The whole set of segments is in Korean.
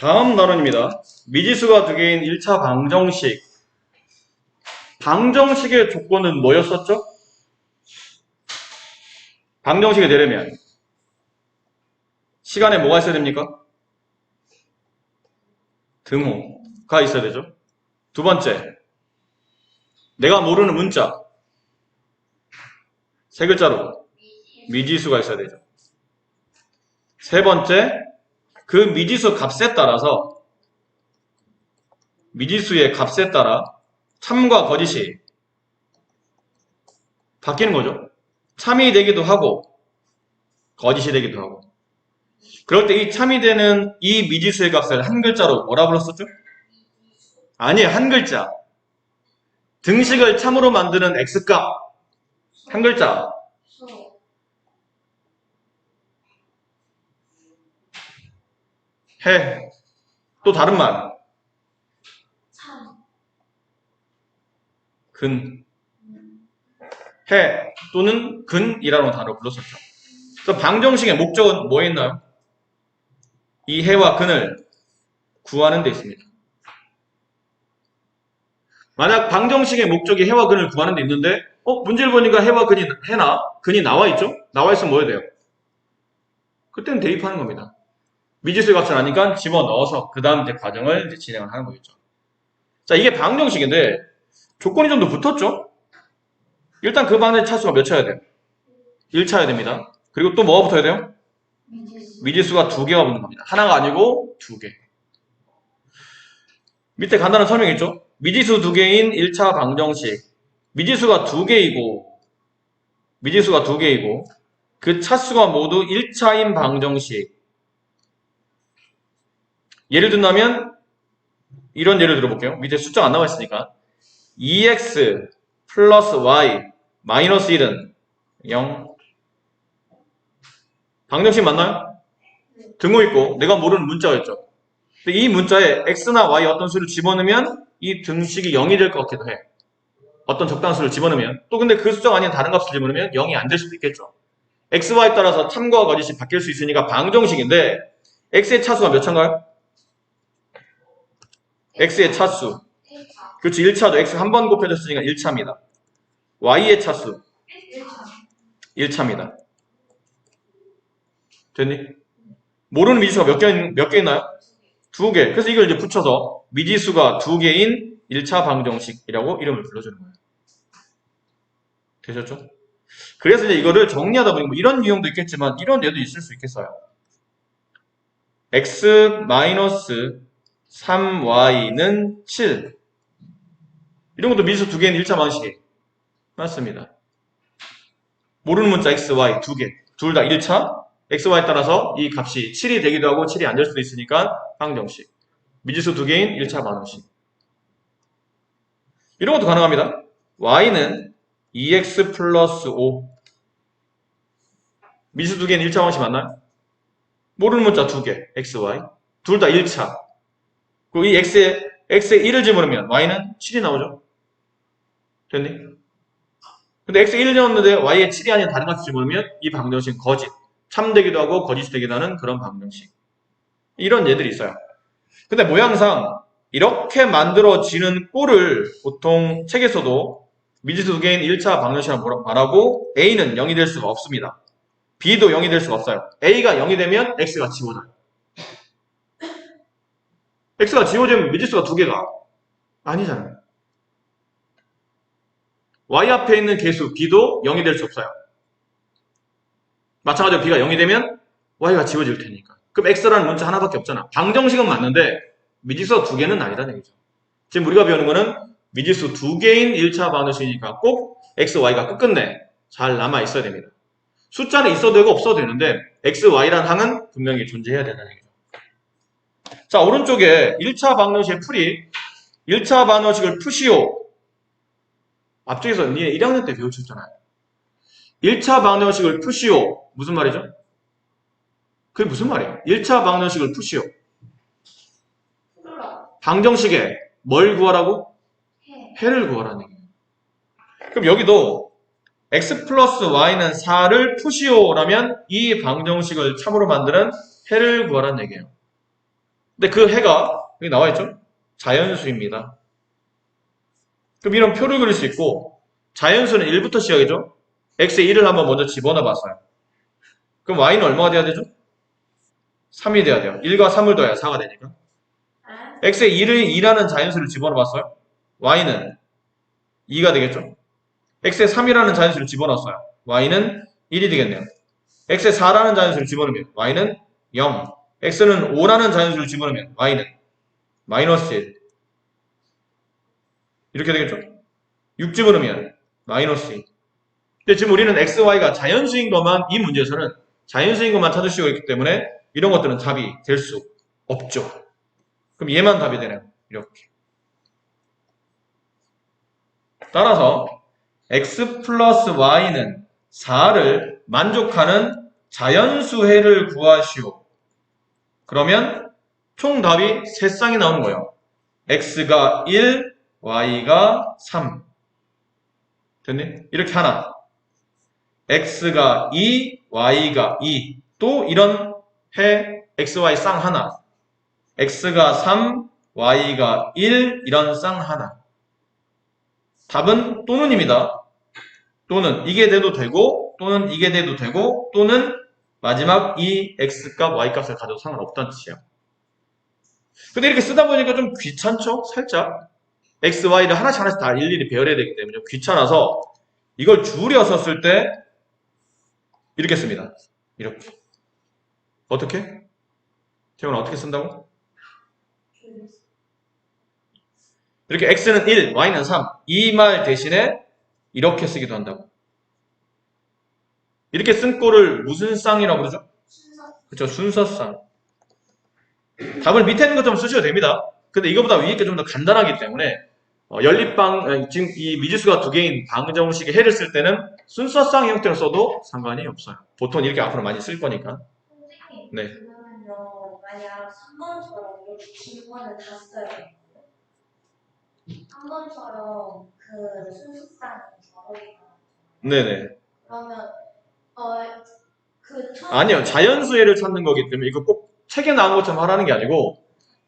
다음 나론입니다. 미지수가 두 개인 1차 방정식. 방정식의 조건은 뭐였었죠? 방정식이 되려면 시간에 뭐가 있어야 됩니까? 등호가 있어야 되죠. 두 번째, 내가 모르는 문자. 세 글자로 미지수가 있어야 되죠. 세 번째, 그 미지수 값에 따라서 미지수의 값에 따라 참과 거짓이 바뀌는 거죠. 참이 되기도 하고 거짓이 되기도 하고. 그럴 때 이 참이 되는 이 미지수의 값을 한 글자로 뭐라 불렀었죠? 아니에요. 한 글자. 등식을 참으로 만드는 x값. 한 글자. 해. 또 다른 말. 근. 해 또는 근이라는 단어로 불렀었죠. 그래서 방정식의 목적은 뭐였나요? 이 해와 근을 구하는 데 있습니다. 만약 방정식의 목적이 해와 근을 구하는 데 있는데 문제를 보니까 해와 근이 나와 있죠? 나와 있으면 뭐 해야 돼요? 그때는 대입하는 겁니다. 미지수의 값을 아니까 집어넣어서 그 다음 이제 과정을 이제 진행을 하는 거겠죠. 자, 이게 방정식인데 조건이 좀 더 붙었죠? 일단 그 방정식 차수가 몇 차야 돼요? 1차야 됩니다. 그리고 또 뭐가 붙어야 돼요? 미지수가 두 개가 붙는 겁니다. 하나가 아니고 두 개. 밑에 간단한 설명이 있죠? 미지수 두 개인 1차 방정식. 미지수가 두 개이고 그 차수가 모두 1차인 방정식. 예를 든다면 이런 예를 들어볼게요. 밑에 숫자가 안 나와 있으니까 2x 플러스 y 마이너스 1은 0. 방정식 맞나요? 등호 있고 내가 모르는 문자가 있죠. 근데 이 문자에 x나 y 어떤 수를 집어넣으면 이 등식이 0이 될 것 같기도 해. 어떤 적당한 수를 집어넣으면. 또 근데 그 숫자가 아닌 다른 값을 집어넣으면 0이 안 될 수도 있겠죠. x, y 따라서 참과 거짓이 바뀔 수 있으니까 방정식인데 x의 차수가 몇 차인가요? x의 차수. 그렇죠. 1차도 x 한 번 곱해졌으니까 1차입니다. y의 차수. 1차입니다. 됐니? 모르는 미지수가 몇 개 있나요? 두 개. 그래서 이걸 이제 붙여서 미지수가 두 개인 1차 방정식이라고 이름을 불러주는 거예요. 되셨죠? 그래서 이제 이거를 정리하다 보니 뭐 이런 유형도 있겠지만 이런 예도 있을 수 있겠어요. x-3y는 7. 이런 것도 미지수 두 개인 1차 방정식이 맞습니다. 모르는 문자 x, y 두 개. 둘 다 1차. x, y 따라서 이 값이 7이 되기도 하고 7이 안 될 수도 있으니까 방정식. 미지수 두 개인 1차 방정식. 이런 것도 가능합니다. y는 2x 플러스 5. 미지수 두 개인 1차 방정식 맞나요? 모르는 문자 두 개. x, y. 둘 다 1차. 그리고 이 x에 1을 집어넣으면 y는 7이 나오죠. 됐니? 근데 x에 1을 집어넣는데 y에 7이 아닌 다른 값을 집어넣으면 이 방정식은 거짓. 참되기도 하고 거짓이 되기도 하는 그런 방정식. 이런 예들이 있어요. 근데 모양상 이렇게 만들어지는 꼴을 보통 책에서도 미지수 두 개인 1차 방정식이라고 말하고 a는 0이 될 수가 없습니다. b도 0이 될 수가 없어요. a가 0이 되면 x가 지워져요. x가 지워지면 미지수가 두 개가 아니잖아요. y 앞에 있는 개수 b도 0이 될 수 없어요. 마찬가지로 b가 0이 되면 y가 지워질 테니까. 그럼 x라는 문자 하나밖에 없잖아. 방정식은 맞는데 미지수 두 개는 아니다는 얘기죠. 지금 우리가 배우는 거는 미지수 두 개인 1차 방정식이니까 꼭 x, y가 끝끝내 잘 남아 있어야 됩니다. 숫자는 있어도 되고 없어도 되는데 x, y라는 항은 분명히 존재해야 된다는 얘기죠. 자, 오른쪽에 1차 방정식의 풀이 1차 방정식을 푸시오. 앞쪽에서 니네 1학년 때 배우셨잖아요. 1차 방정식을 푸시오. 무슨 말이죠? 그게 무슨 말이에요? 1차 방정식을 푸시오. 방정식에 뭘 구하라고? 해를 구하라는 얘기예요. 그럼 여기도 x 플러스 y는 4를 푸시오라면 이 방정식을 참으로 만드는 해를 구하라는 얘기예요. 근데 그 해가 여기 나와 있죠? 자연수입니다. 그럼 이런 표를 그릴 수 있고 자연수는 1부터 시작이죠? x에 1을 한번 먼저 집어넣어 봤어요. 그럼 y는 얼마가 돼야 되죠? 3이 돼야 돼요. 1과 3을 더해야 4가 되니까. x에 2라는 자연수를 집어넣어 봤어요. y는 2가 되겠죠? x에 3이라는 자연수를 집어넣었어요. y는 1이 되겠네요. x에 4라는 자연수를 집어넣으면 y는 0. x는 5라는 자연수를 집어넣으면 y는 마이너스 1. 이렇게 되겠죠? 6 집어넣으면 마이너스 2. 근데 지금 우리는 x, y가 자연수인 것만, 이 문제에서는 자연수인 것만 찾으시고 있기 때문에 이런 것들은 답이 될 수 없죠. 그럼 얘만 답이 되네요. 이렇게. 따라서 x 플러스 y는 4를 만족하는 자연수해를 구하시오. 그러면 총 답이 3쌍이 나오는 거예요. x가 1, y가 3. 됐니? 이렇게 하나. x가 2, y가 2. 또 이런 해 x, y 쌍 하나. x가 3, y가 1 이런 쌍 하나. 답은 또는입니다. 또는 이게 돼도 되고 또는 이게 돼도 되고 또는 마지막 이 x값, y값을 가져도 상관없다는 뜻이에요. 근데 이렇게 쓰다 보니까 좀 귀찮죠? 살짝. x, y를 하나씩 다 일일이 배열해야 되기 때문에 좀 귀찮아서 이걸 줄여서 쓸 때 이렇게 씁니다. 이렇게. 어떻게? 태훈아 어떻게 쓴다고? 이렇게 x는 1, y는 3. 이 말 대신에 이렇게 쓰기도 한다고. 이렇게 쓴 꼴을 무슨 쌍이라고 그러죠? 그렇죠. 순서쌍. 답을 밑에 있는 것처럼 쓰셔도 됩니다. 근데 이거보다 위에 게 좀 더 간단하기 때문에 연립방, 지금 이 미지수가 두 개인 방정식의 해를 쓸 때는 순서쌍 형태로 써도 상관이 없어요. 보통 이렇게 앞으로 많이 쓸 거니까. 선생님, 네. 그러면요, 만약 3번처럼 이렇게 질문을 다 써야 돼요. 3번처럼 그 순수쌍 저거리가 네네. 그러면 그 아니요. 자연수해를 찾는 거기 때문에 이거 꼭 책에 나온 것처럼 하라는 게 아니고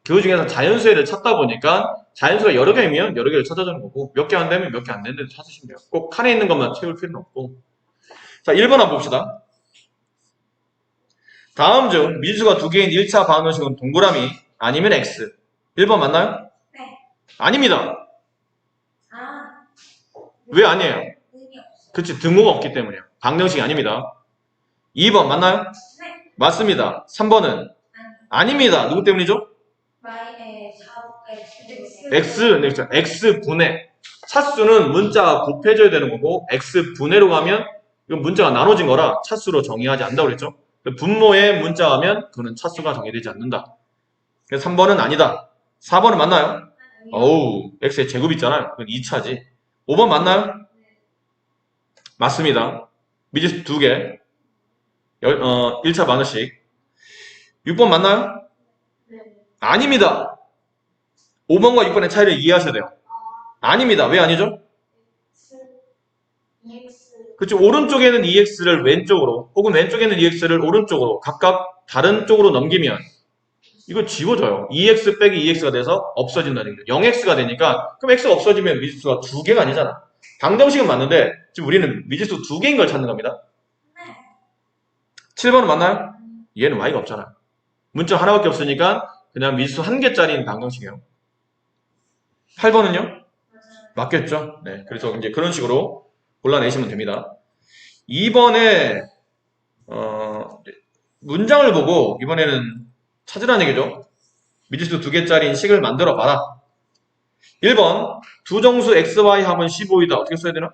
그 중에서 자연수해를 찾다 보니까 자연수가 여러 개면 여러 개를 찾아주는 거고 몇 개 안 되면 몇 개 안 되는 데도 찾으시면 돼요. 꼭 칸에 있는 것만 채울 필요는 없고. 자, 1번 한번 봅시다. 다음 중 미지수가 두 개인 1차 방정식은 동그라미 아니면 x. 1번 맞나요? 네. 아닙니다. 아, 왜 아니에요? 의미 없어. 그치, 등호가 없기 때문에요. 방정식이 아닙니다. 2번 맞나요? 네. 맞습니다. 3번은 아니, 아닙니다. 누구 때문이죠? y의 4x x, 네, 그렇죠. x분의 차수는 문자가 곱해져야 되는 거고 x분해로 가면 이건 문자가 나눠진 거라 차수로 정의하지 않는다고 그랬죠. 분모에 문자 하면 그거는 차수가 정의되지 않는다. 그래서 3번은 아니다. 4번은 맞나요? 어우, x의 제곱 있잖아요. 그건 2차지. 5번 맞나요? 맞습니다. 미지수 2개. 1차 방정식. 6번 맞나요? 네. 아닙니다. 5번과 6번의 차이를 이해하셔야 돼요. 아닙니다. 왜 아니죠? EX 그렇죠. 오른쪽에는 EX를 왼쪽으로 혹은 왼쪽에는 EX를 오른쪽으로 각각 다른 쪽으로 넘기면 이거 지워져요. EX 빼기 EX가 돼서 없어진다는 거예요. 0X가 되니까 그럼 X가 없어지면 미지수가 두 개가 아니잖아. 방정식은 맞는데 지금 우리는 미지수 두 개인 걸 찾는 겁니다. 7번은 맞나요? 얘는 Y가 없잖아요. 문자 하나밖에 없으니까 그냥 미지수 한 개짜리인 방정식이에요. 8번은요? 맞겠죠? 네. 그래서 이제 그런 식으로 골라내시면 됩니다. 2번에 문장을 보고 이번에는 찾으라는 얘기죠. 미지수 두 개짜리인 식을 만들어 봐라. 1번 두 정수 xy 합은 15이다. 어떻게 써야 되나?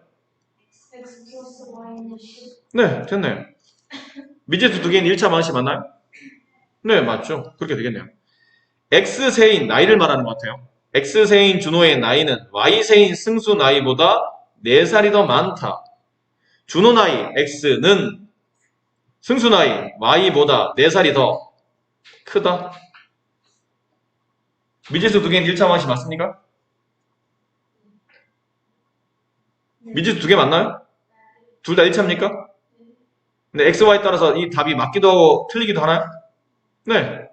X 플러스 Y는 10. 네, 됐네요. 미지수 두 개인 1차 방식 맞나요? 네, 맞죠. 그렇게 되겠네요. x세인 나이를 말하는 것 같아요. x세인 준호의 나이는 y세인 승수 나이보다 4살이 더 많다. 준호 나이 x는 승수 나이 y보다 4살이 더 크다. 미지수 두 개인 1차 방식 맞습니까? 미지수 두 개 맞나요? 둘 다 1차입니까? 근데 x, y 따라서 이 답이 맞기도 하고 틀리기도 하나요? 네.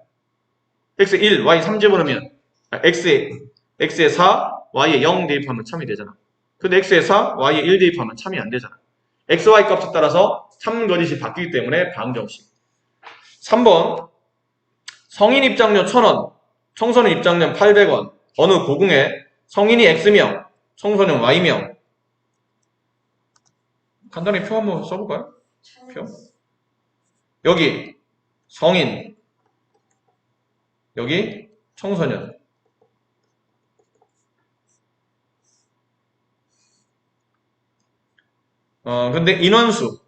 x에 1, y 3 집어넣으면 x에 4, y에 0 대입하면 참이 되잖아. 근데 x에 4, y에 1 대입하면 참이 안 되잖아. x, y 값에 따라서 참 거짓이 바뀌기 때문에 방정식. 3번 성인 입장료 1,000원, 청소년 입장료 800원. 어느 고궁에 성인이 x명, 청소년 y명. 간단히 표 한번 써볼까요? 표. 여기 성인, 여기 청소년. 근데 인원수,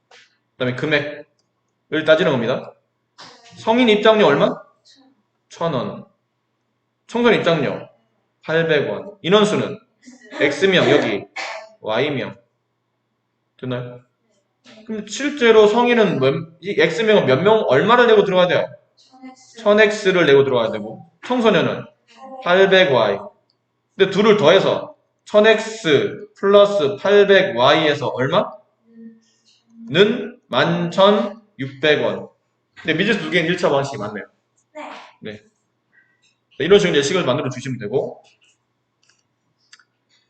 그 다음에 금액을 따지는 겁니다. 성인 입장료 얼마? 1,000원. 청소년 입장료 800원. 인원수는 X명, 여기 Y명. 됐나요? 그럼 실제로 성인은 이 X명은 몇 명, 얼마를 내고 들어가야 돼요? 1000X를 내고 들어가야 되고, 청소년은 800Y. 근데 둘을 더해서 1000X 플러스 800Y에서 얼마? 는 11,600원. 근데 미지수 두 개는 1차 방식이 맞네요. 네. 이런 식으로 이제 식을 만들어 주시면 되고,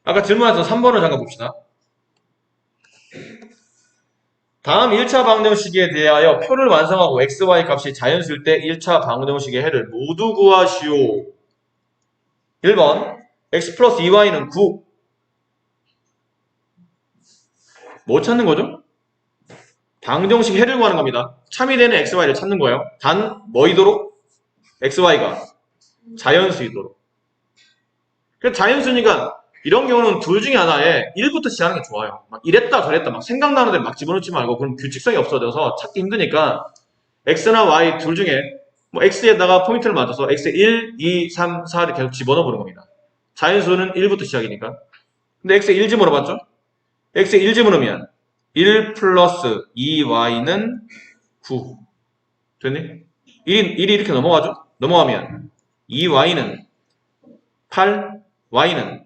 아까 질문에서 3번을 잠깐 봅시다. 다음 1차 방정식에 대하여 표를 완성하고 xy 값이 자연수일 때 1차 방정식의 해를 모두 구하시오. 1번 x 플러스 2y는 9. 뭐 찾는 거죠? 방정식 해를 구하는 겁니다. 참이 되는 xy를 찾는 거예요. 단 뭐이도록? xy가 자연수이도록. 그래서 자연수니까 이런 경우는 둘 중에 하나에 1부터 시작하는 게 좋아요. 막 이랬다 저랬다 막 생각나는 데 막 집어넣지 말고 그럼 규칙성이 없어져서 찾기 힘드니까 x나 y 둘 중에 뭐 x에다가 포인트를 맞춰서 x에 1, 2, 3, 4를 계속 집어넣어 보는 겁니다. 자연수는 1부터 시작이니까. 근데 x에 1 집어넣어봤죠? x에 1 집어넣으면 1 플러스 2y는 9. 됐니? 1이 이렇게 넘어가죠? 넘어가면 2y는 8, y는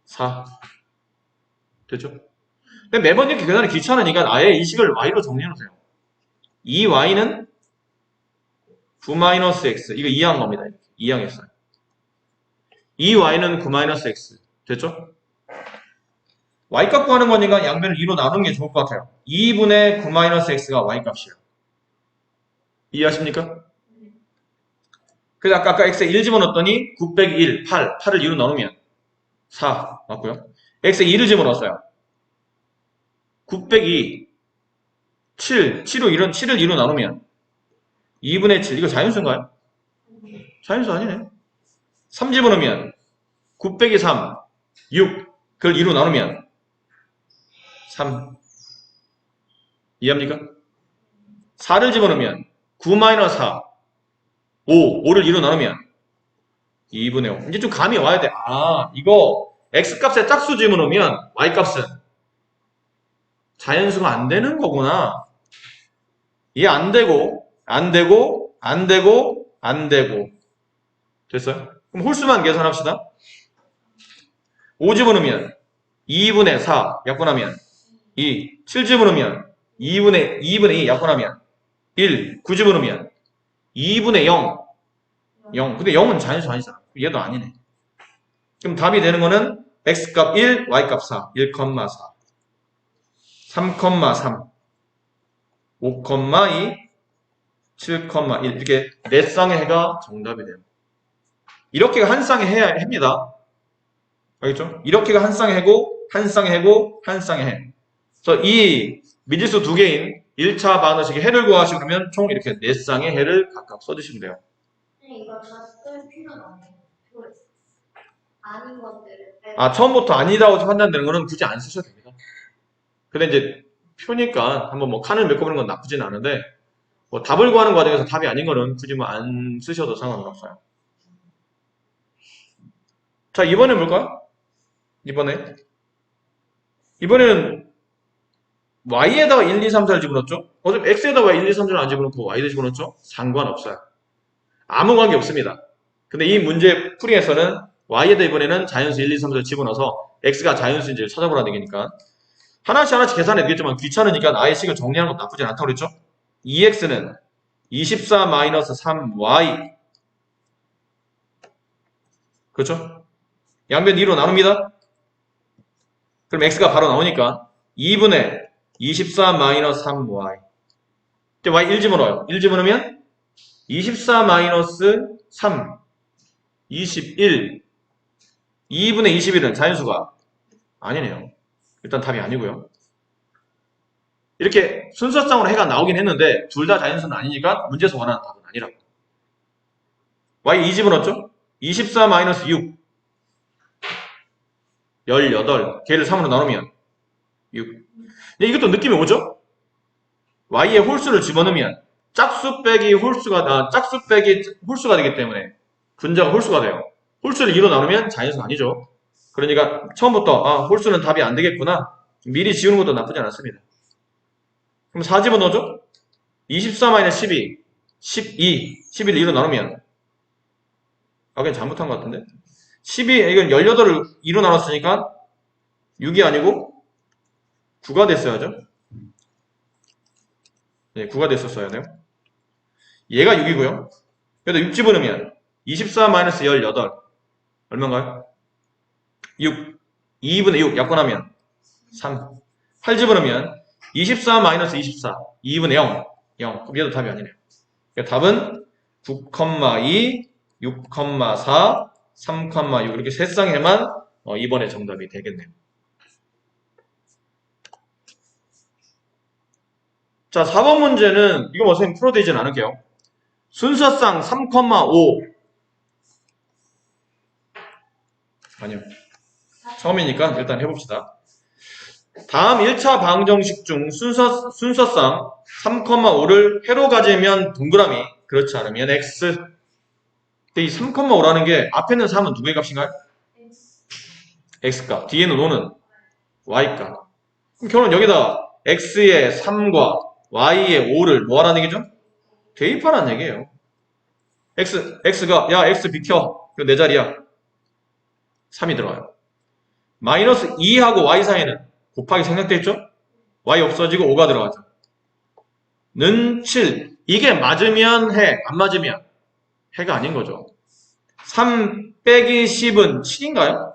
4. 됐죠? 근데 매번 이렇게 계산이 귀찮으니까 아예 이 식을 y로 정리해놓으세요. 2y는 9-x. 이거 2항 겁니다. 2항 했어요. 2y는 9-x. 됐죠? y값 구하는 거니까 양변을 2로 나누는 게 좋을 것 같아요. 2분의 9-x가 y값이에요. 이해하십니까? 그래서 아까 x에 1 집어넣었더니 9 빼기 1, 8. 8을 2로 나누면 4 맞고요. x에 2를 집어넣었어요. 9 빼기 7, 7을 2로 나누면 2분의 7. 이거 자연수인가요? 자연수 아니네. 3 집어넣으면 9 빼기 3, 6. 그걸 2로 나누면 3. 이해합니까? 4를 집어넣으면 9-4, 5. 5를 2로 나누면 2분의 5. 이제 좀 감이 와야 돼. 아, 이거 x값에 짝수 집어넣으면 y값은 자연수가 안 되는 거구나. 이해 안 되고, 안 되고, 안 되고, 안 되고. 됐어요? 그럼 홀수만 계산합시다. 5 집어넣으면 2분의 4 약분하면 2. 7 집어넣으면 2분의 2 약분하면 1. 9 집어넣으면 2분의 0. 0. 근데 0은 자연수 아니잖아. 얘도 아니네. 그럼 답이 되는 거는 x값 1, y값 4. 1,4. 3,3. 5,2. 7,1. 이렇게 네 쌍의 해가 정답이 돼요. 이렇게가 한 쌍의 해입니다. 알겠죠? 이렇게가 한 쌍의 해고, 한 쌍의 해고, 한 쌍의 해. 그래서 이 미지수 두 개인 1차 방정식의 해를 구하시고 그러면 총 이렇게 네 쌍의 해를 각각 써주시면 돼요. 이거 다 쓸 필요는 없네요. 아닌 것들을 처음부터 아니라고 판단되는 거는 굳이 안 쓰셔도 됩니다. 근데 이제 표니까 한번 뭐 칸을 메꿔보는 건 나쁘진 않은데 뭐 답을 구하는 과정에서 답이 아닌 거는 굳이 뭐 안 쓰셔도 상관은 없어요. 자, 이번엔 뭘까요? 이번에는 y에다가 1, 2, 3, 4를 집어넣었죠? 어차피 x에다가 1, 2, 3, 4를 안 집어넣고 y에다 집어넣었죠? 상관없어요. 아무 관계 없습니다. 근데 이 문제 풀이에서는 y에다 이번에는 자연수 1, 2, 3, 4를 집어넣어서 x가 자연수인지를 찾아보라는 얘기니까 하나씩 계산해 되겠지만 귀찮으니까 아예 식을 정리하는 것도 나쁘진 않다고 그랬죠? 2x는 24 마이너스 3y. 그렇죠? 양변 2로 나눕니다. 그럼 x가 바로 나오니까 2분의 24 마이너스 3y. 이제 y 1 집어넣어요. 1 집어넣으면 24 마이너스 3, 21. 2분의 21은 자연수가 아니네요. 일단 답이 아니고요. 이렇게 순서상으로 해가 나오긴 했는데 둘 다 자연수는 아니니까 문제에서 원하는 답은 아니라고. y 2 집어넣었죠? 24 마이너스 6, 18. 걔를 3으로 나누면 6. 근데 이것도 느낌이 오죠? y의 홀수를 집어넣으면 짝수 빼기 홀수가 되기 때문에 분자가 홀수가 돼요. 홀수를 2로 나누면 자연수는 아니죠. 그러니까 처음부터 홀수는 답이 안 되겠구나. 미리 지우는 것도 나쁘지 않았습니다. 그럼 4 집어넣어줘? 24 마이너스 12, 12, 11을 2로 나누면 그냥 잘못한 것 같은데? 12, 이건 18을 2로 나눴으니까 6이 아니고 9가 됐어야죠. 네, 9가 됐었어야 돼요. 얘가 6이고요. 그래도 6 집어넣으면 24 마이너스 18 얼마인가요? 6. 2분의 6 약분하면 3. 8 집어넣으면 24 마이너스 24 2분의 0. 0. 그럼 얘도 답이 아니네요. 그러니까 답은 9,2, 6,4, 3,6 이렇게 세 쌍에만 이번에 정답이 되겠네요. 자, 4번 문제는 이거 뭐 선생님 풀어드리진 않을게요. 순서상 3,5 아니요. 처음이니까 일단 해봅시다. 다음 1차 방정식 중 순서상 3,5를 회로 가지면 동그라미, 그렇지 않으면 x. 근데 이 3,5라는 게 앞에 있는 3은 누구의 값인가요? x값. 뒤에는 5는 y값. 그럼 결론 여기다 x의 3과 y의 5를 뭐 하라는 얘기죠? 대입하라는 얘기예요. x가 야 x 비켜. 이거 내 자리야. 3이 들어와요. 마이너스 2하고 y 사이에는 곱하기 생략돼 있죠? y 없어지고 5가 들어가죠. 는 7. 이게 맞으면 해, 안 맞으면 해가 아닌 거죠. 3 빼기 10은 7인가요?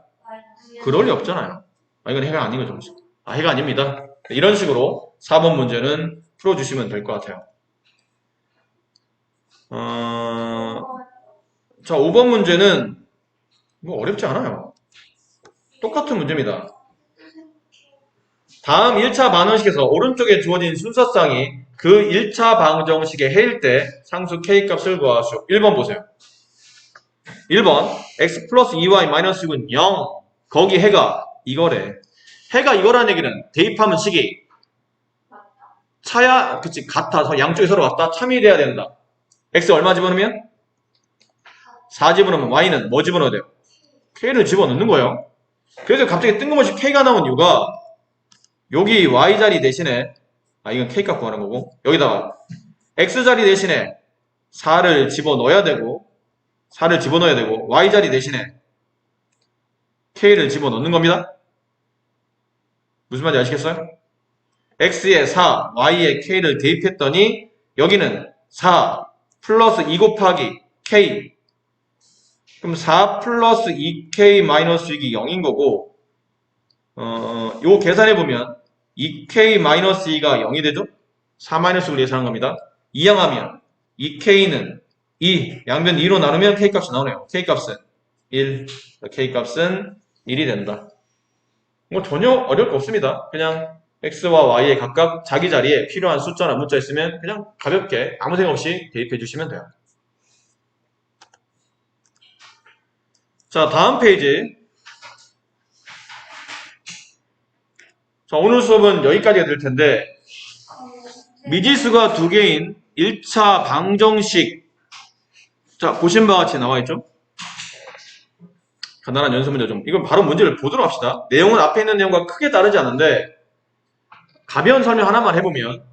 그럴 리 없잖아요. 이건 해가 아닌 거죠. 해가 아닙니다. 이런 식으로 4번 문제는 풀어주시면 될 것 같아요. 자, 5번 문제는 뭐 어렵지 않아요. 똑같은 문제입니다. 다음 1차 반응식에서 오른쪽에 주어진 순서상이 그 1차 방정식의 해일 때 상수 k값을 구하시오. 1번 보세요. 1번 x 플러스 2y 마이너스 6은 0. 거기 해가 이거래. 해가 이거라는 얘기는 대입하면 식이 차야, 그치, 같아서 양쪽이 서로 같다. 참이 돼야 된다. x 얼마 집어넣으면? 4 집어넣으면 y는 뭐 집어넣어야 돼요? k를 집어넣는 거예요. 그래서 갑자기 뜬금없이 k가 나온 이유가 여기 y자리 대신에 이건 k값 구하는 거고 여기다가 x자리 대신에 4를 집어넣어야 되고 y자리 대신에 k를 집어넣는 겁니다. 무슨 말인지 아시겠어요? x에 4, y에 k를 대입했더니 여기는 4 플러스 2 곱하기 k. 그럼 4 플러스 2k 마이너스 6이 0인 거고 요 계산해보면 2k 마이너스 2가 0이 되죠? 4 마이너스 6을 예상한 겁니다. 이항하면 2k는 2, 양변 2로 나누면 k값이 나오네요. k값은 1, k값은 1이 된다. 뭐 전혀 어려울 거 없습니다. 그냥 x와 y에 각각 자기 자리에 필요한 숫자나 문자 있으면 그냥 가볍게 아무 생각 없이 대입해 주시면 돼요. 자, 다음 페이지. 자, 오늘 수업은 여기까지가 될 텐데 미지수가 두 개인 1차 방정식. 자, 보신 바와 같이 나와 있죠? 간단한 연습 문제 좀. 이건 바로 문제를 보도록 합시다. 내용은 앞에 있는 내용과 크게 다르지 않은데 가벼운 설명 하나만 해보면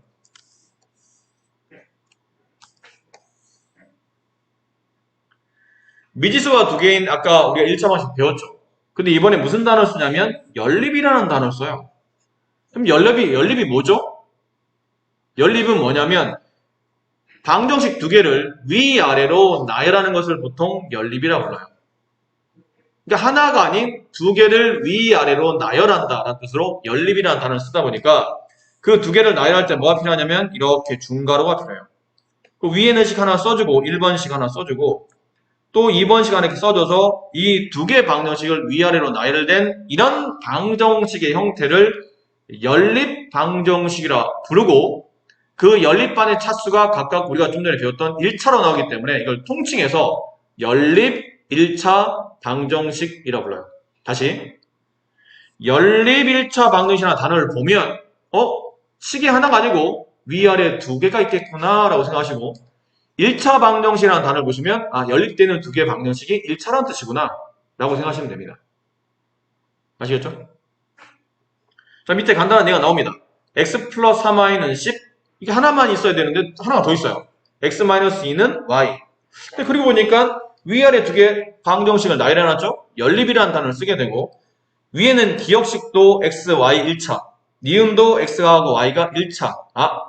미지수가 두 개인 아까 우리가 1차 방식 배웠죠. 근데 이번에 무슨 단어를 쓰냐면 연립이라는 단어를 써요. 그럼 연립이 뭐죠? 연립은 뭐냐면 방정식 두 개를 위아래로 나열하는 것을 보통 연립이라고 불러요. 그러니까 하나가 아닌 두 개를 위아래로 나열한다라는 뜻으로 연립이라는 단어를 쓰다 보니까 그 두 개를 나열할 때 뭐가 필요하냐면 이렇게 중괄호가 필요해요. 그 위에는 식 하나 써주고 1번식 하나 써주고 또 2번식 하나 이렇게 써줘서 이 두 개의 방정식을 위아래로 나열된 이런 방정식의 형태를 연립 방정식이라 부르고 그 연립반의 차수가 각각 우리가 좀 전에 배웠던 1차로 나오기 때문에 이걸 통칭해서 연립 1차 방정식이라고 불러요. 다시 연립 1차 방정식이라는 단어를 보면 식이 하나가 아니고 위아래 두 개가 있겠구나 라고 생각하시고 1차 방정식이라는 단어를 보시면 연립되는 두 개의 방정식이 1차라는 뜻이구나 라고 생각하시면 됩니다. 아시겠죠? 자, 밑에 간단한 예가 나옵니다. x 플러스 3y는 10 이게 하나만 있어야 되는데 하나가 더 있어요. x 마이너스 2는 y. 그리고 보니까 위아래 두 개 방정식을 나열해놨죠? 연립이라는 단어를 쓰게 되고 위에는 기억식도 x, y 1차 니은도 x하고 y가 1차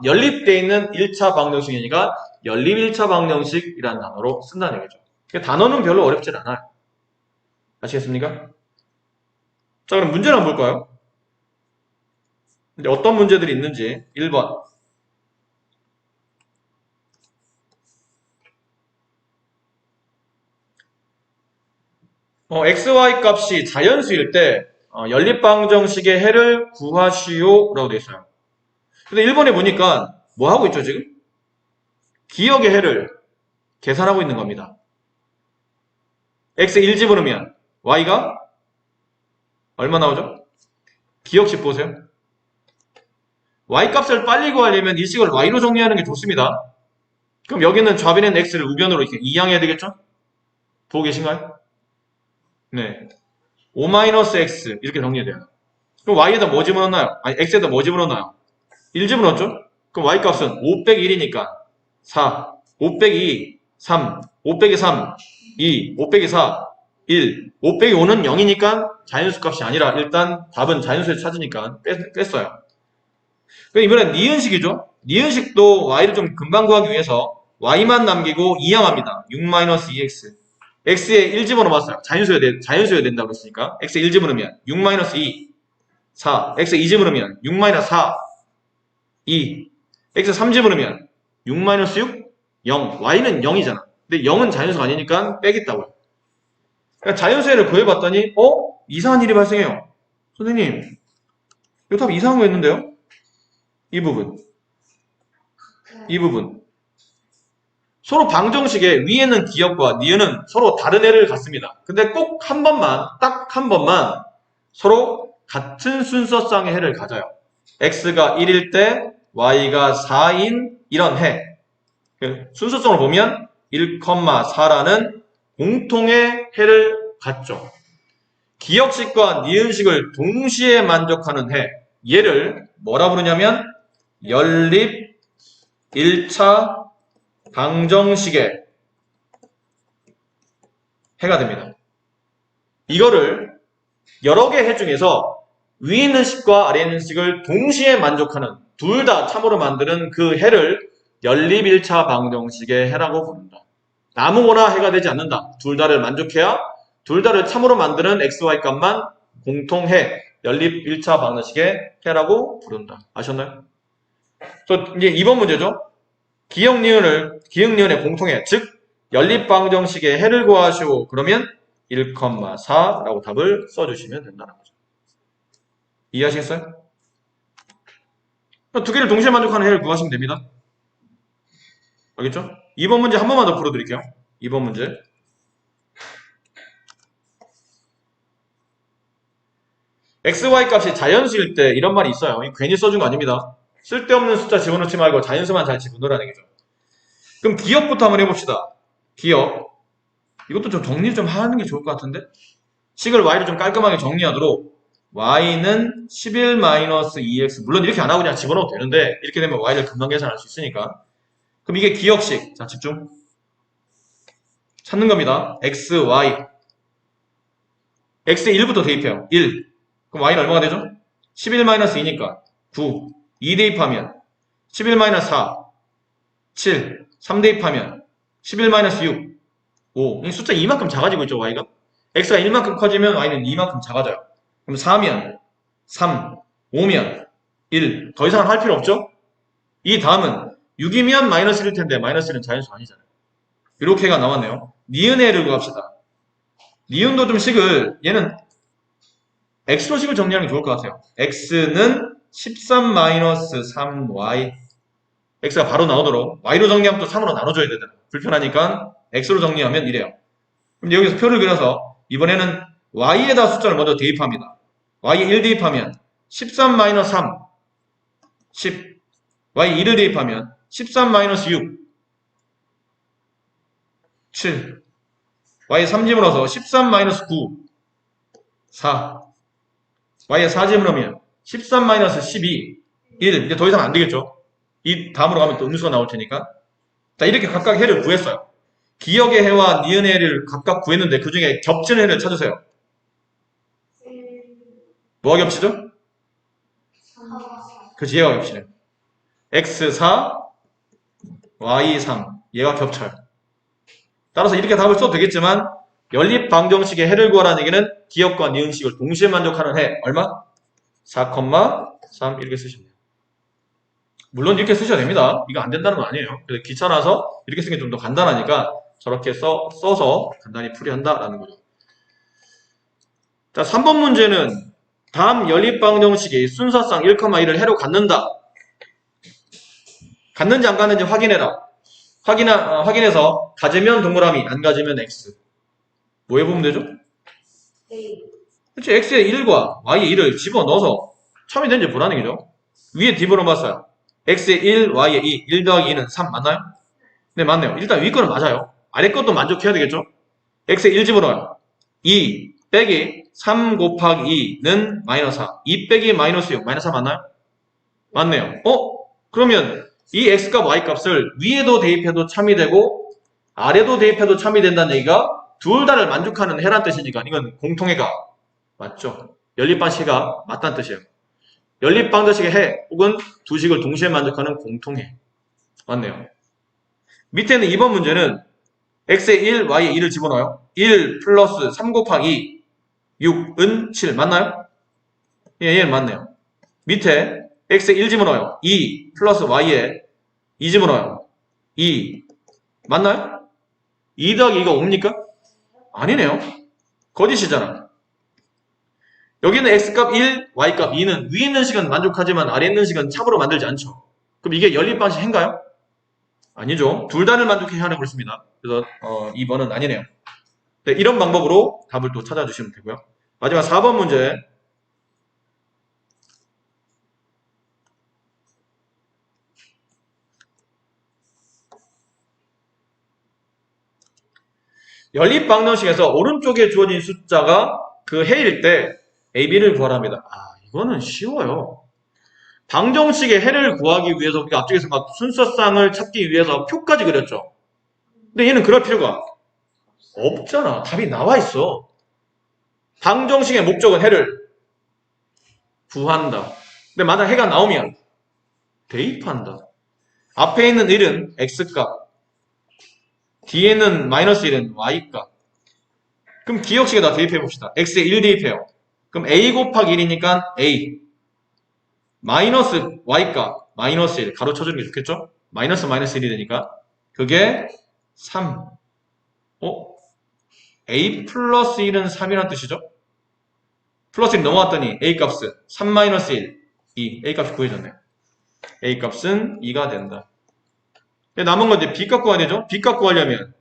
연립되어 있는 1차 방정식이니까 연립 1차 방정식이라는 단어로 쓴다는 얘기죠. 단어는 별로 어렵진 않아요. 아시겠습니까? 자, 그럼 문제를 한번 볼까요? 이제 어떤 문제들이 있는지 1번 xy 값이 자연수일 때 연립방정식의 해를 구하시오 라고 되어 있어요. 근데 1번에 보니까 뭐 하고 있죠 지금? 기억의 해를 계산하고 있는 겁니다. x 1 집어넣으면 y가 얼마 나오죠? 기억식 보세요. y값을 빨리 구하려면 이 식을 y로 정리하는 게 좋습니다. 그럼 여기는 좌변에는 x를 우변으로 이렇게 이항해야 되겠죠? 보고 계신가요? 네. 5-x 이렇게 정리돼요. 그럼 y에다 뭐 집어넣나요? 아니 x에다 뭐 집어넣나요? 1 집어넣었죠? 그럼 y값은 5 빼기 1이니까 4, 5 빼기 2, 3, 5 빼기 3, 2, 5 빼기 4, 1, 5 빼기 5는 0이니까 자연수 값이 아니라 일단 답은 자연수에서 찾으니까 뺐어요. 그럼 이번엔 니은식이죠? 니은식도 y를 좀 금방 구하기 위해서 y만 남기고 이항합니다. 6-2x x에 1 집어넣어봤어요. 자연수여야 된다고 그랬으니까 x에 1 집어넣으면 6-2 4 x에 2 집어넣으면 6-4 2 x에 3 집어넣으면 6-6 0 y는 0이잖아. 근데 0은 자연수가 아니니까 빼겠다고요. 그러니까 자연수를 구해봤더니 이상한 일이 발생해요. 선생님 이 답 이상한 거 있는데요? 이 부분 서로 방정식의 위에는 기억과 니은은 서로 다른 애를 갖습니다. 근데 꼭 한 번만, 딱 한 번만 서로 같은 순서쌍의 해를 가져요. x가 1일 때 y가 4인 이런 해. 순서성을 보면 1,4라는 공통의 해를 갖죠. 기억식과 니은식을 동시에 만족하는 해. 얘를 뭐라 부르냐면 연립 1차 방정식의 해가 됩니다. 이거를 여러 개 해 중에서 위에 있는 식과 아래에 있는 식을 동시에 만족하는 둘 다 참으로 만드는 그 해를 연립 1차 방정식의 해라고 부른다. 아무거나 해가 되지 않는다. 둘 다를 만족해야 둘 다를 참으로 만드는 xy 값만 공통해 연립 1차 방정식의 해라고 부른다. 아셨나요? 이제 2번 문제죠. 기억 니은의 공통해, 즉 연립 방정식의 해를 구하시오. 그러면 1,4라고 답을 써주시면 된다는 거죠. 이해하시겠어요? 두 개를 동시에 만족하는 해를 구하시면 됩니다. 알겠죠? 2번 문제 한 번만 더 풀어드릴게요. 2번 문제. xy 값이 자연수일 때 이런 말이 있어요. 괜히 써준 거 아닙니다. 쓸데없는 숫자 집어넣지 말고 자연수만 잘 집어넣으라는 얘기죠. 그럼 기억부터 한번 해봅시다. 기억. 이것도 좀 정리 좀 하는 게 좋을 것 같은데? 식을 y를 좀 깔끔하게 정리하도록 y는 11-2x 물론 이렇게 안 하고 그냥 집어넣어도 되는데 이렇게 되면 y를 금방 계산할 수 있으니까 그럼 이게 기억식. 자, 집중. 찾는 겁니다. x, y. x에 1부터 대입해요. 1. 그럼 y는 얼마가 되죠? 11-2니까 9. 2 대입하면 11-4. 7. 3 대입하면 11-6, 5. 이 숫자 2만큼 작아지고 있죠, y가. x가 1만큼 커지면 y는 2만큼 작아져요. 그럼 4면 3, 5면 1. 더 이상 할 필요 없죠? 이 다음은 6이면 마이너스 1일 텐데 마이너스 1은 자연수 아니잖아요. 이렇게가 나왔네요. 니은의 를 구합시다. 니은도 좀 식을 얘는 x로 식을 정리하는 게 좋을 것 같아요. x는 13-3y x가 바로 나오도록 y로 정리하면 또 3으로 나눠줘야 되잖아요. 불편하니까 x로 정리하면 이래요. 그럼 여기서 표를 그려서 이번에는 y에다 숫자를 먼저 대입합니다. y에 1 대입하면 13-3 10 y 2를 대입하면 13-6 7 y에 3집어넣어서 13-9 4 y에 4집어넣으면 13-12 1 이제 더 이상 안 되겠죠. 이 다음으로 가면 또 음수가 나올 테니까. 자, 이렇게 각각 해를 구했어요. 기억의 해와 니은의 해를 각각 구했는데 그 중에 겹치는 해를 찾으세요. 뭐가 겹치죠? 그치, 얘가 겹치네. x4, y3 얘가 겹쳐요. 따라서 이렇게 답을 써도 되겠지만 연립방정식의 해를 구하라는 얘기는 기억과 니은식을 동시에 만족하는 해 얼마? 4,3 이렇게 쓰시면 돼요. 물론 이렇게 쓰셔야 됩니다. 이거 안 된다는 건 아니에요. 그래서 귀찮아서 이렇게 쓰는 게 좀 더 간단하니까 저렇게 써서 간단히 풀이한다라는 거죠. 자, 3번 문제는 다음 연립방정식이 순서상 1,1을 해로 갖는다. 갖는지 안 갖는지 확인해라. 확인해서 가지면 동그라미, 안 가지면 x. 뭐 해보면 되죠? 그렇지, x의 1과 y의 1을 집어넣어서 참이 되는지 보라는 얘기죠. 위에 뒷으로 봤어요. x의 1, y의 2, 1 더하기 2는 3 맞나요? 네, 맞네요. 일단 위 거는 맞아요. 아래 것도 만족해야 되겠죠? x의 1 집어넣어요. 2 빼기 3 곱하기 2는 마이너스 4. 2 빼기 마이너스 6, 마이너스 4 맞나요? 맞네요. 그러면 이 x값 y값을 위에도 대입해도 참이 되고 아래도 대입해도 참이 된다는 얘기가 둘 다를 만족하는 해란 뜻이니까 이건 공통해가 맞죠? 연립방식이 맞다는 뜻이에요. 연립방정식의 해 혹은 두 식을 동시에 만족하는 공통해. 맞네요. 밑에는 2번 문제는 x의 1, y의 2를 집어넣어요. 1 플러스 3 곱하기 6은 7 맞나요? 예, 얘는 맞네요. 밑에 x의 1 집어넣어요. 2 플러스 y의 2 집어넣어요. 2 맞나요? 2 더하기 2가 5입니까? 아니네요. 거짓이잖아. 여기는 x값 1, y값 2는 위에 있는 식은 만족하지만 아래에 있는 식은 참으로 만들지 않죠. 그럼 이게 연립방식 해인가요? 아니죠. 둘 다를 만족해야 하는 것입니다. 그래서 2번은 아니네요. 네, 이런 방법으로 답을 또 찾아주시면 되고요. 마지막 4번 문제. 연립방정식에서 오른쪽에 주어진 숫자가 그 해일 때 a, b를 구하랍니다. 이거는 쉬워요. 방정식의 해를 구하기 위해서 우리가 앞쪽에서 막 순서상을 찾기 위해서 표까지 그렸죠. 근데 얘는 그럴 필요가 없잖아. 답이 나와 있어. 방정식의 목적은 해를 구한다. 근데 만약 해가 나오면 대입한다. 앞에 있는 1은 x값, 뒤에 있는 마이너스 1은 y값. 그럼 기억식에다 대입해 봅시다. x에 1 대입해요. 그럼 a 곱하기 1이니까 a 마이너스 y값 마이너스 1 가로쳐주는 게 좋겠죠? 마이너스 1이 되니까 그게 3. a 플러스 1은 3이란 뜻이죠? 플러스 1 넘어왔더니 a 값은 3 마이너스 1, 2. a 값이 구해졌네요. a 값은 2가 된다. 남은 건 이제 b 값 구해야 되죠? b 값 구하려면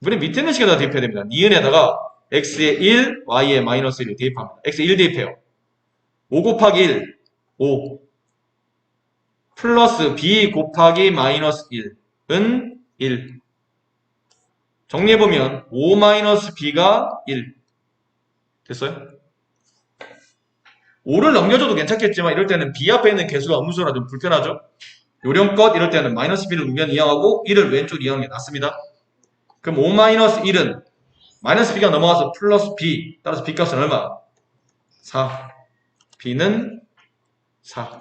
우리 밑에 있는 식에다 대입해야 됩니다. 니은에다가 x에 1, y에 마이너스 1을 대입합니다. x에 1 대입해요. 5 곱하기 1, 5 플러스 b 곱하기 마이너스 1은 1. 정리해보면 5 마이너스 b가 1. 됐어요? 5를 넘겨줘도 괜찮겠지만 이럴 때는 b 앞에 있는 개수가 음수라 좀 불편하죠? 요령껏 이럴 때는 마이너스 b를 우면 이항하고 1을 왼쪽 이항하는 게 낫습니다. 그럼 5 마이너스 1은 마이너스 b가 넘어가서 플러스 b. 따라서 b 값은 얼마? 4. b는 4.